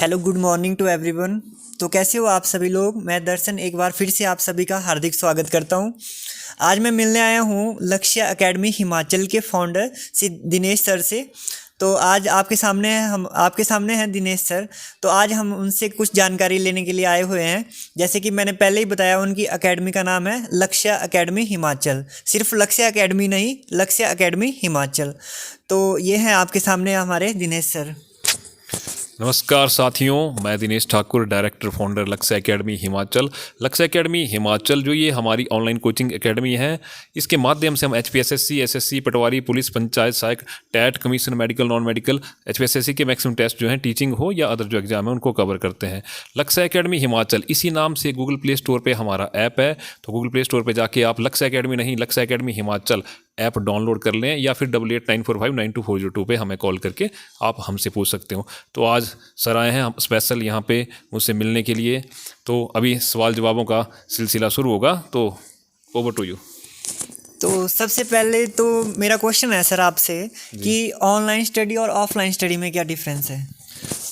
Hello good morning to everyone. तो कैसे हो आप सभी लोग। मैं दर्शन एक बार फिर से आप सभी का हार्दिक स्वागत करता हूं। आज मैं मिलने आया हूं लक्ष्य एकेडमी हिमाचल के फाउंडर श्री दिनेश सर से। तो आज आपके सामने हैं दिनेश सर। तो आज हम उनसे कुछ जानकारी लेने के लिए आए हुए हैं। जैसे कि मैंने पहले ही बताया, उनकी एकेडमी का नाम है लक्ष्य एकेडमी हिमाचल। सिर्फ लक्ष्य एकेडमी नहीं, लक्ष्य एकेडमी हिमाचल। तो ये हैं आपके सामने हमारे दिनेश सर। नमस्कार साथियों, मैं दिनेश ठाकुर, डायरेक्टर फाउंडर लक्ष्य एकेडमी हिमाचल। लक्ष्य एकेडमी हिमाचल जो ये हमारी ऑनलाइन कोचिंग एकेडमी है, इसके माध्यम से हम HPSSC, SSC, patwari, police, panchayat सहायक, TET, commission, medical, non medical, HPSSC के मैक्सिमम टेस्ट जो हैं, टीचिंग हो या अदर जो एग्जाम है उनको कवर करते हैं। लक्ष्य एकेडमी हिमाचल इसी नाम से गूगल प्ले स्टोर पर हमारा ऐप है। तो गूगल प्ले स्टोर पर जाके आप लक्ष्य एकेडमी नहीं, लक्ष्य एकेडमी हिमाचल ऐप डाउनलोड कर लें, या फिर 8894592402 पे हमें कॉल करके आप हमसे पूछ सकते हो। तो आज सर आए हैं हम स्पेशल यहाँ पे मुझसे मिलने के लिए। तो अभी सवाल जवाबों का सिलसिला शुरू होगा, तो ओवर टू यू। तो सबसे पहले तो मेरा क्वेश्चन है सर आपसे कि ऑनलाइन स्टडी और ऑफलाइन स्टडी में क्या डिफरेंस है।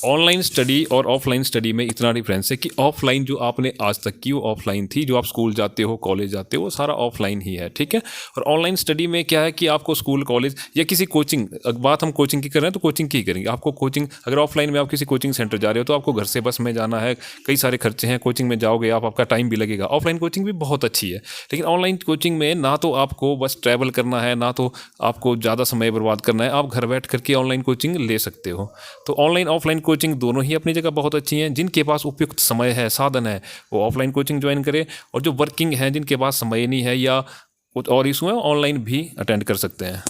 ऑनलाइन स्टडी और ऑफलाइन स्टडी में इतना डिफरेंस है कि ऑफलाइन जो आपने आज तक की वो ऑफलाइन थी, जो आप स्कूल जाते हो, कॉलेज जाते हो, वो सारा ऑफलाइन ही है, ठीक है। और ऑनलाइन स्टडी में क्या है कि आपको स्कूल, कॉलेज या किसी कोचिंग, बात हम कोचिंग की कर रहे हैं तो कोचिंग की करेंगे। आपको कोचिंग, अगर ऑफलाइन में आप किसी कोचिंग सेंटर जा रहे हो तो आपको घर से बस में जाना है, कई सारे खर्चे हैं, कोचिंग में जाओगे आप, आपका टाइम भी लगेगा। ऑफलाइन कोचिंग भी बहुत अच्छी है, लेकिन ऑनलाइन कोचिंग में ना तो आपको बस ट्रैवल करना है, ना तो आपको ज़्यादा समय बर्बाद करना है। आप घर बैठ करके ऑनलाइन कोचिंग ले सकते हो। तो ऑनलाइन ऑफलाइन कोचिंग दोनों ही अपनी जगह बहुत अच्छी हैं। जिनके पास उपयुक्त समय है, साधन है, वो ऑफलाइन कोचिंग ज्वाइन करें, और जो वर्किंग हैं, जिनके पास समय नहीं है या कुछ और इशू है, ऑनलाइन भी अटेंड कर सकते हैं।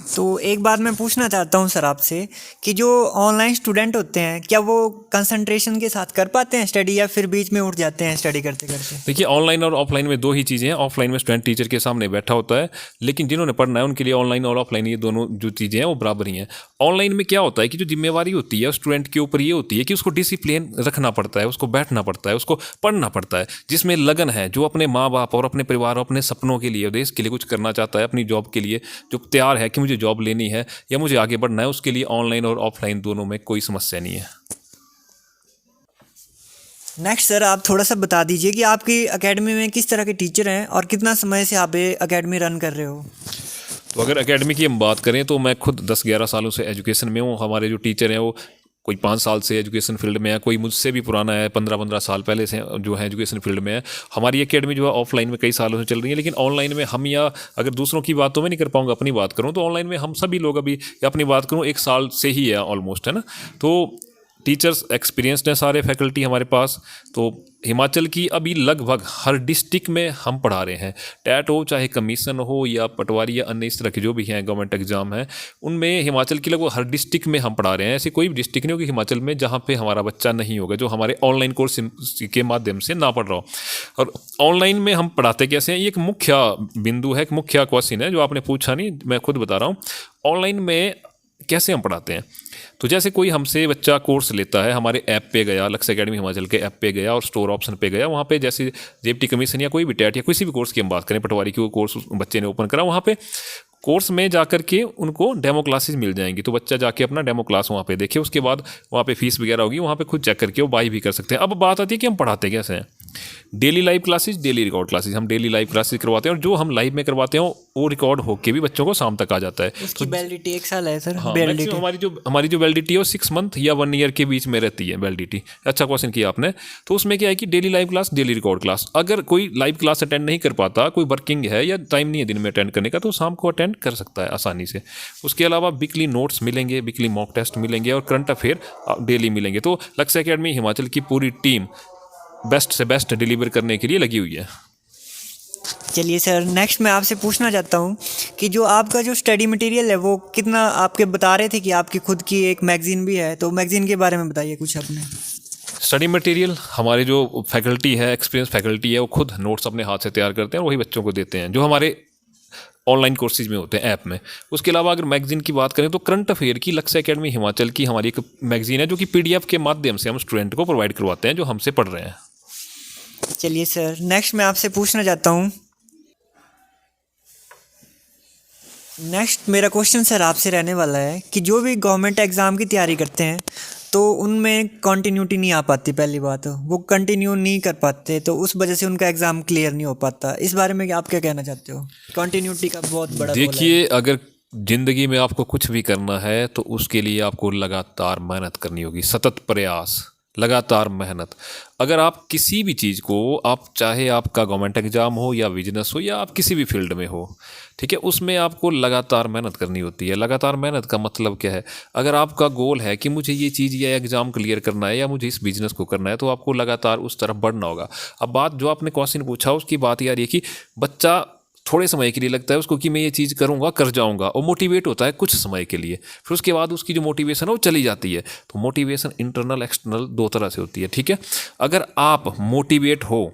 तो एक बात मैं पूछना चाहता हूँ सर आपसे कि जो ऑनलाइन स्टूडेंट होते हैं, क्या वो कंसंट्रेशन के साथ कर पाते हैं स्टडी, या फिर बीच में उठ जाते हैं स्टडी करते करते। देखिए, ऑनलाइन और ऑफलाइन में दो ही चीज़ें हैं। ऑफलाइन में स्टूडेंट टीचर के सामने बैठा होता है, लेकिन जिन्होंने पढ़ना है उनके लिए ऑनलाइन और ऑफलाइन ये दोनों जो चीज़ें हैं वो बराबर ही हैं। ऑनलाइन में क्या होता है कि जो जिम्मेवारी होती है स्टूडेंट के ऊपर ये होती है कि उसको डिसिप्लिन रखना पड़ता है, उसको बैठना पड़ता है, उसको पढ़ना पड़ता है, जिसमें लगन है, जो अपने माँ बाप और अपने परिवार और अपने सपनों के लिए, देश के लिए कुछ करना चाहता है, अपनी जॉब के लिए जो तैयार है कि मुझे जॉब लेनी है या मुझे आगे बढ़ना है, उसके लिए ऑनलाइन और ऑफलाइन दोनों में कोई समस्या नहीं है। नेक्स्ट सर, आप थोड़ा सा बता दीजिए कि आपकी एकेडमी में किस तरह के टीचर हैं और कितना समय से आप ये एकेडमी रन कर रहे हो। तो अगर एकेडमी की हम बात करें तो मैं खुद 10-11 सालों से एजुकेशन में हूँ। हमारे जो टीचर हैं वो कोई 5 साल से एजुकेशन फील्ड में है, कोई मुझसे भी पुराना है, 15-15 साल पहले से जो है एजुकेशन फील्ड में है। हमारी एकेडमी जो है ऑफलाइन में कई सालों से चल रही है, लेकिन ऑनलाइन में हम, या अगर दूसरों की बात तो मैं नहीं कर पाऊंगा, अपनी बात करूँ तो ऑनलाइन में हम सभी लोग अभी, अपनी बात करूँ, 1 साल से ही है ऑलमोस्ट, है ना। तो टीचर्स एक्सपीरियंस्ड हैं सारे फैकल्टी हमारे पास। तो हिमाचल की अभी लगभग हर डिस्ट्रिक्ट में हम पढ़ा रहे हैं। टैट हो, चाहे कमीशन हो, या पटवारी, या अन्य इस तरह के जो भी हैं गवर्नमेंट एग्जाम हैं, उनमें हिमाचल की लगभग हर डिस्ट्रिक्ट में हम पढ़ा रहे हैं। ऐसी कोई भी डिस्ट्रिक्ट नहीं होगी हिमाचल में जहाँ पे हमारा बच्चा नहीं होगा जो हमारे ऑनलाइन कोर्स के माध्यम से ना पढ़ रहा हो। और ऑनलाइन में हम पढ़ाते कैसे हैं, ये एक मुख्य बिंदु है, एक मुख्य क्वेश्चन है जो आपने पूछा नहीं, मैं खुद बता रहा हूँ। ऑनलाइन में कैसे हम पढ़ाते हैं, तो जैसे कोई हमसे बच्चा कोर्स लेता है, हमारे ऐप पे गया, लक्ष्य एकेडमी हिमाचल के ऐप पे गया और स्टोर ऑप्शन पे गया, वहाँ पे जैसे जेपटी कमीशन या कोई भी टैट या किसी भी कोर्स की हम बात करें, पटवारी की कोर्स बच्चे ने ओपन करा, वहाँ पे कोर्स में जाकर के उनको डेमो क्लासेस मिल जाएंगी। तो बच्चा जाके अपना डेमो क्लास वहाँ पे देखे, उसके बाद वहाँ पे फीस वगैरह होगी, वहाँ पे खुद चेक करके वो बाई भी कर सकते हैं। अब बात आती है कि हम पढ़ाते कैसे हैं। Daily live classes, daily record classes, हम डेली लाइव क्लासेस करवाते हैं, और जो हम लाइव में करवाते हैं वो रिकॉर्ड होके भी बच्चों को शाम तक आ जाता है। उसकी वैलिडिटी 1 साल है सर। हाँ, वैलिडिटी हमारी जो वैलिडिटी है वो 6 मंथ या 1 ईयर के बीच में रहती है वैलिडिटी। अच्छा क्वेश्चन किया आपने। तो उसमें क्या है कि daily live class, daily record class, अगर कोई लाइव क्लास अटेंड नहीं कर पाता, कोई वर्किंग है या टाइम नहीं है दिन में अटेंड करने का, तो शाम को अटेंड कर सकता है आसानी से। उसके अलावा वीकली नोट्स मिलेंगे, वीकली मॉक टेस्ट मिलेंगे, और करंट अफेयर डेली मिलेंगे। तो लक्ष्य एकेडमी हिमाचल की पूरी टीम बेस्ट से बेस्ट डिलीवर करने के लिए लगी हुई है। चलिए सर, नेक्स्ट मैं आपसे पूछना चाहता हूँ कि जो आपका जो स्टडी मटेरियल है वो कितना, आपके बता रहे थे कि आपकी खुद की एक मैगजीन भी है, तो मैगजीन के बारे में बताइए कुछ अपने। स्टडी मटेरियल हमारे जो फैकल्टी है, एक्सपीरियंस फैकल्टी है, वो खुद नोट्स अपने हाथ से तैयार करते हैं और वही बच्चों को देते हैं जो हमारे ऑनलाइन कोर्सेज में होते हैं ऐप में। उसके अलावा अगर मैगजीन की बात करें तो करंट अफेयर की लक्ष्य एकेडमी हिमाचल की हमारी एक मैगजीन है जो कि PDF के माध्यम से हम स्टूडेंट को प्रोवाइड करवाते हैं जो हमसे पढ़ रहे हैं। चलिए सर, नेक्स्ट मैं आपसे पूछना चाहता हूँ नेक्स्ट मेरा क्वेश्चन सर आपसे रहने वाला है कि जो भी गवर्नमेंट एग्ज़ाम की तैयारी करते हैं तो उनमें कंटिन्यूटी नहीं आ पाती। पहली बात वो कंटिन्यू नहीं कर पाते, तो उस वजह से उनका एग्ज़ाम क्लियर नहीं हो पाता। इस बारे में आप क्या कहना चाहते हो? कंटिन्यूटी का बहुत बड़ा रोल है। देखिए, अगर ज़िंदगी में आपको कुछ भी करना है तो उसके लिए आपको लगातार मेहनत करनी होगी, सतत प्रयास, लगातार मेहनत। अगर आप किसी भी चीज़ को, आप चाहे आपका गवर्नमेंट एग्ज़ाम हो या बिजनेस हो या आप किसी भी फील्ड में हो, ठीक है, उसमें आपको लगातार मेहनत करनी होती है। लगातार मेहनत का मतलब क्या है? अगर आपका गोल है कि मुझे ये चीज़ या एग्ज़ाम क्लियर करना है या मुझे इस बिज़नेस को करना है, तो आपको लगातार उस तरफ बढ़ना होगा। अब बात जो आपने क्वेश्चन पूछा उसकी बात ये आ रही है कि बच्चा थोड़े समय के लिए लगता है उसको कि मैं ये चीज़ करूँगा, कर जाऊँगा, और मोटिवेट होता है कुछ समय के लिए, फिर उसके बाद उसकी जो मोटिवेशन है वो चली जाती है। तो मोटिवेशन इंटरनल एक्सटर्नल दो तरह से होती है, ठीक है। अगर आप मोटिवेट हो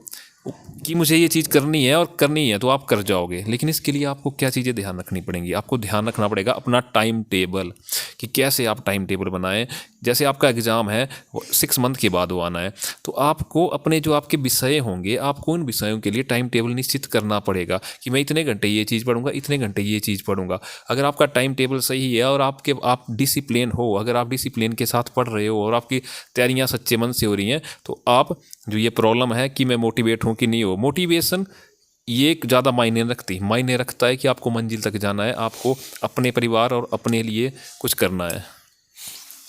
कि मुझे ये चीज़ करनी है और करनी है तो आप कर जाओगे, लेकिन इसके लिए आपको क्या चीज़ें ध्यान रखनी पड़ेंगी? आपको ध्यान रखना पड़ेगा अपना टाइम टेबल, कि कैसे आप टाइम टेबल बनाएं। जैसे आपका एग्ज़ाम है 6 मंथ के बाद वो आना है, तो आपको अपने जो आपके विषय होंगे, आपको उन विषयों के लिए टाइम टेबल निश्चित करना पड़ेगा कि मैं इतने घंटे ये चीज़ पढ़ूंगा, इतने घंटे ये चीज़ पढ़ूंगा। अगर आपका टाइम टेबल सही है और आप डिसिप्लिन हो, अगर आप डिसिप्लिन के साथ पढ़ रहे हो और आपकी तैयारियाँ सच्चे मन से हो रही हैं, तो आप जो ये प्रॉब्लम है कि मैं मोटिवेट हूँ कि नहीं हो, मोटिवेशन ये ज़्यादा मायने रखता है कि आपको मंजिल तक जाना है, आपको अपने परिवार और अपने लिए कुछ करना है।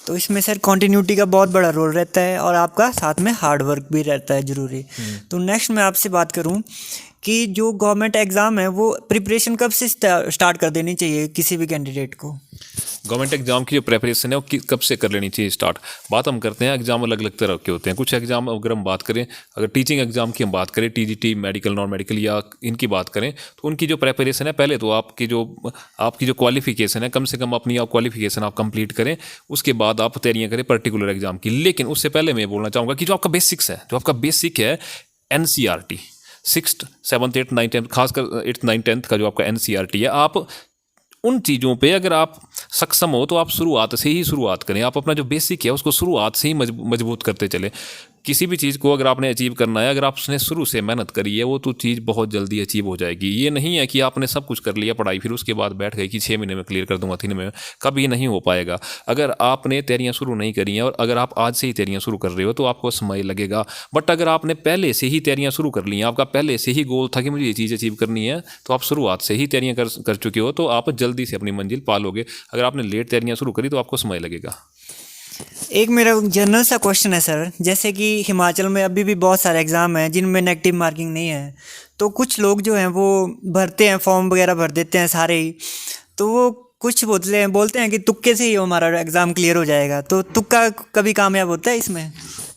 तो इसमें सर कंटिन्यूटी का बहुत बड़ा रोल रहता है और आपका साथ में हार्ड वर्क भी रहता है ज़रूरी। तो नेक्स्ट मैं आपसे बात करूं कि जो गवर्नमेंट एग्ज़ाम है वो प्रिपरेशन कब से स्टार्ट कर देनी चाहिए किसी भी कैंडिडेट को? गवर्नमेंट एग्जाम की जो प्रेपरेशन है वो कब से कर लेनी चाहिए स्टार्ट? बात हम करते हैं, एग्जाम अलग अलग तरह के होते हैं। कुछ एग्जाम अगर हम बात करें, अगर टीचिंग एग्जाम की हम बात करें, टीजीटी, मेडिकल, नॉन मेडिकल या इनकी बात करें, तो उनकी जो प्रेपरेशन है, पहले तो आपकी जो क्वालिफिकेशन है, कम से कम अपनी क्वालिफिकेशन आप कंप्लीट करें, उसके बाद आप तैयारियां करें पर्टिकुलर एग्जाम की। लेकिन उससे पहले मैं बोलना चाहूँगा कि जो आपका बेसिक है NCERT 6th 7th 8th 9th 10th, खासकर 8th 9th 10th का जो आपका NCERT है, आप उन चीज़ों पे अगर आप सक्षम हो तो आप शुरुआत से ही शुरुआत करें। आप अपना जो बेसिक है उसको शुरुआत से ही मजबूत करते चलें। किसी भी चीज़ को अगर आपने अचीव करना है, अगर आप उसने शुरू से मेहनत करी है, वो तो चीज़ बहुत जल्दी अचीव हो जाएगी। ये नहीं है कि आपने सब कुछ कर लिया पढ़ाई, फिर उसके बाद बैठ गए कि 6 महीने में क्लियर कर दूंगा, 3 महीने में, कभी नहीं हो पाएगा। अगर आपने तैयारियां शुरू नहीं करी हैं और अगर आप आज से ही तैयारियां शुरू कर रहे हो तो आपको समय लगेगा। बट अगर आपने पहले से ही तैयारियां शुरू कर ली हैं, आपका पहले से ही गोल था कि मुझे ये चीज़ अचीव करनी है, तो आप शुरुआत से ही तैयारियां कर चुके हो, तो आप जल्दी से अपनी मंजिल पालोगे। अगर आपने लेट तैयारियां शुरू करी तो आपको समय लगेगा। एक मेरा जनरल सा क्वेश्चन है सर, जैसे कि हिमाचल में अभी भी बहुत सारे एग्ज़ाम हैं जिनमें नेगेटिव मार्किंग नहीं है, तो कुछ लोग जो हैं वो भरते हैं, फॉर्म वगैरह भर देते हैं सारे ही, तो वो कुछ बोलते हैं कि तुक्के से ही हमारा एग्ज़ाम क्लियर हो जाएगा। तो तुक्का कभी कामयाब होता है इसमें?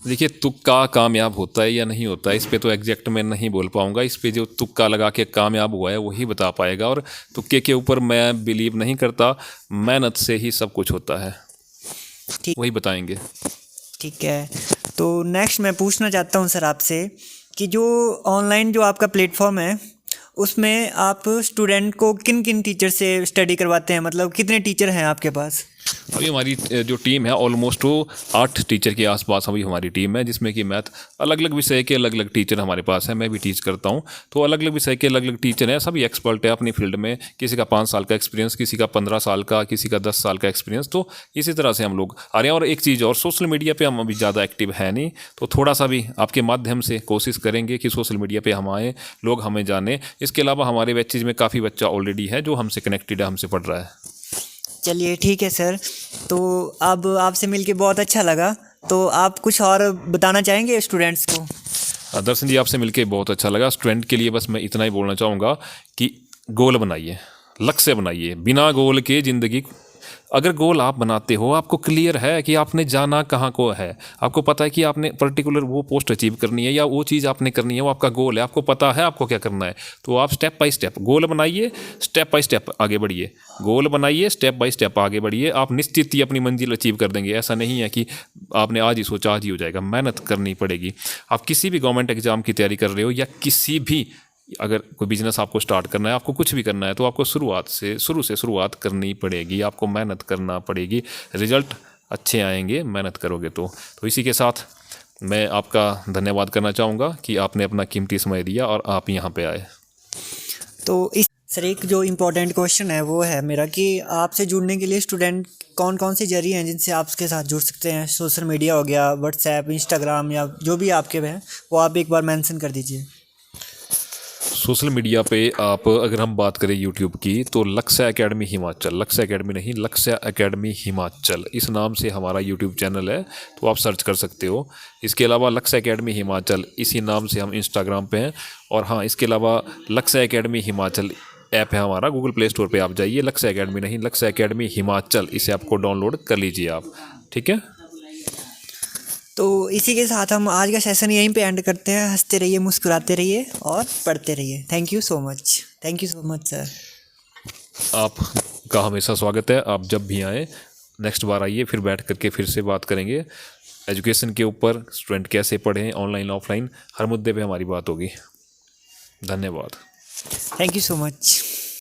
देखिए, तुक्का कामयाब होता है या नहीं होता है, इस पे तो एग्जैक्ट मैं नहीं बोल पाऊंगा। इस पे जो तुक्का लगा के कामयाब हुआ है वही बता पाएगा, और तुक्के के ऊपर मैं बिलीव नहीं करता। मेहनत से ही सब कुछ होता है, ठीक वही बताएंगे। ठीक है। तो नेक्स्ट मैं पूछना चाहता हूँ सर आपसे कि जो ऑनलाइन जो आपका प्लेटफॉर्म है उसमें आप स्टूडेंट को किन किन टीचर से स्टडी करवाते हैं, मतलब कितने टीचर हैं आपके पास? अभी हमारी जो टीम है ऑलमोस्ट 8 टीचर के आसपास अभी हमारी टीम है, जिसमें कि मैथ अलग अलग विषय के अलग अलग टीचर हमारे पास हैं। मैं भी टीच करता हूं, तो अलग अलग विषय के अलग अलग टीचर हैं। सभी एक्सपर्ट है अपनी फील्ड में। किसी का 5 साल का एक्सपीरियंस, किसी का 15 साल का, किसी का 10 साल का एक्सपीरियंस। तो इसी तरह से हम लोग आ रहे हैं। और एक चीज़ और, सोशल मीडिया पर हम अभी ज़्यादा एक्टिव है नहीं, तो थोड़ा सा भी आपके माध्यम से कोशिश करेंगे कि सोशल मीडिया पर हम आएँ, लोग हमें जाने। इसके अलावा हमारे बैचेज में काफ़ी बच्चा ऑलरेडी है जो हमसे कनेक्टेड है, हमसे पढ़ रहा है। चलिए ठीक है सर, तो अब आपसे मिलके बहुत अच्छा लगा। तो आप कुछ और बताना चाहेंगे स्टूडेंट्स को? दर्शन जी, आपसे मिलके बहुत अच्छा लगा। स्टूडेंट के लिए बस मैं इतना ही बोलना चाहूँगा कि गोल बनाइए, लक्ष्य बनाइए। बिना गोल के ज़िंदगी, अगर गोल आप बनाते हो, आपको क्लियर है कि आपने जाना कहाँ को है, आपको पता है कि आपने पर्टिकुलर वो पोस्ट अचीव करनी है या वो चीज़ आपने करनी है, वो आपका गोल है, आपको पता है आपको क्या करना है, तो आप स्टेप बाय स्टेप गोल बनाइए, स्टेप बाय स्टेप आगे बढ़िए। गोल बनाइए, स्टेप बाय स्टेप आगे बढ़िए। आप निश्चित ही अपनी मंजिल अचीव कर देंगे। ऐसा नहीं है कि आपने आज ही सोचा आज ही हो जाएगा, मेहनत करनी पड़ेगी। आप किसी भी गवर्नमेंट एग्जाम की तैयारी कर रहे हो या किसी भी, अगर कोई बिजनेस आपको स्टार्ट करना है, आपको कुछ भी करना है, तो आपको शुरू से शुरुआत करनी पड़ेगी। आपको मेहनत करना पड़ेगी, रिजल्ट अच्छे आएंगे मेहनत करोगे तो इसी के साथ मैं आपका धन्यवाद करना चाहूँगा कि आपने अपना कीमती समय दिया और आप यहाँ पे आए। तो इस सर एक जो इम्पोर्टेंट क्वेश्चन है वो है मेरा कि आपसे जुड़ने के लिए स्टूडेंट कौन कौन से जरिए हैं जिनसे आपके साथ जुड़ सकते हैं? सोशल मीडिया हो गया, व्हाट्सएप, इंस्टाग्राम या जो भी आपके हैं वो आप एक बार मेंशन कर दीजिए। सोशल मीडिया पे आप अगर हम बात करें यूट्यूब की तो लक्ष्य एकेडमी हिमाचल, लक्ष्य एकेडमी नहीं, लक्ष्य एकेडमी हिमाचल इस नाम से हमारा यूट्यूब चैनल है, तो आप सर्च कर सकते हो। इसके अलावा लक्ष्य एकेडमी हिमाचल इसी नाम से हम इंस्टाग्राम पे हैं। और हाँ, इसके अलावा लक्ष्य एकेडमी हिमाचल ऐप है हमारा, गूगल प्ले स्टोर पे आप जाइए, लक्ष्य एकेडमी नहीं, लक्ष्य एकेडमी हिमाचल, इसे आपको डाउनलोड कर लीजिए आप। ठीक है, तो इसी के साथ हम आज का सेशन यहीं पे एंड करते हैं। हंसते रहिए, मुस्कुराते रहिए और पढ़ते रहिए। Thank you so much, thank you so much sir. आपका हमेशा स्वागत है, आप जब भी आएँ नेक्स्ट बार आइए, फिर बैठ करके फिर से बात करेंगे एजुकेशन के ऊपर। स्टूडेंट कैसे पढ़ें, ऑनलाइन ऑफलाइन, हर मुद्दे पे हमारी बात होगी। धन्यवाद। Thank you so much.